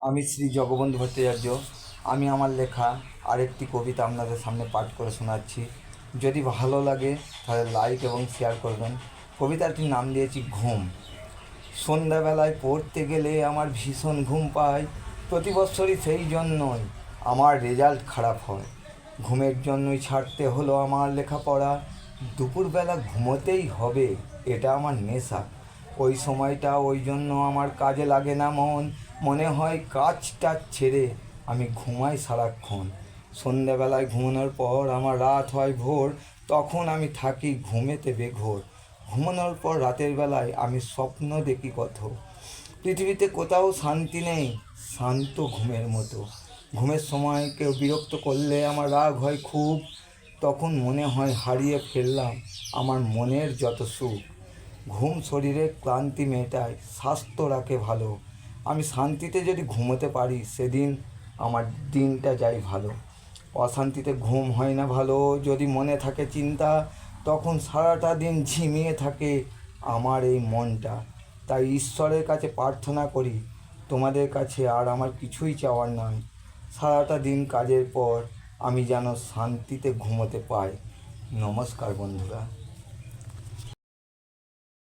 আমি শ্রী জগবন্ধু ভট্টাচার্য। আমি আমার লেখা আরেকটি কবিতা আপনাদের সামনে পাঠ করে শোনাচ্ছি। যদি ভালো লাগে তাহলে লাইক এবং শেয়ার করবেন। কবিতাটির নাম দিয়েছি ঘুম। সন্ধ্যাবেলায় পড়তে গেলে আমার ভীষণ ঘুম পায়। প্রতি বছরই সেই জন্যই আমার রেজাল্ট খারাপ হয়। ঘুমের জন্যই ছাড়তে হলো আমার লেখাপড়া। দুপুরবেলা ঘুমোতেই হবে, এটা আমার নেশা। ওই সময়টা ওই জন্য আমার কাজে লাগে না মন। মনে হয় কাজটা ছেড়ে আমি ঘুমাই সারাক্ষণ। সন্ধ্যাবেলায় ঘুমানোর পর আমার রাত হয় ভোর, তখন আমি থাকি ঘুমেতে বেঘোর। ঘুমানোর পর রাতের বেলায় আমি স্বপ্ন দেখি কত। পৃথিবীতে কোথাও শান্তি নেই শান্ত ঘুমের মতো। ঘুমের সময় কেউ বিরক্ত করলে আমার রাগ হয় খুব। তখন মনে হয় হারিয়ে ফেললাম আমার মনের যত সুখ। ঘুম শরীরের ক্লান্তি মেটায়, স্বাস্থ্য রাখে ভালো। আমি শান্তিতে যদি ঘুমোতে পারি সেদিন আমার দিনটা যায় ভালো। অশান্তিতে ঘুম হয় না ভালো, যদি মনে থাকে চিন্তা, তখন সারাটা দিন ঝিমিয়ে থাকে আমার এই মনটা। তাই ঈশ্বরের কাছে প্রার্থনা করি, তোমাদের কাছে আর আমার কিছুই চাওয়ার নয়। সারাটা দিন কাজের পর আমি যেন শান্তিতে ঘুমোতে পাই। নমস্কার বন্ধুরা।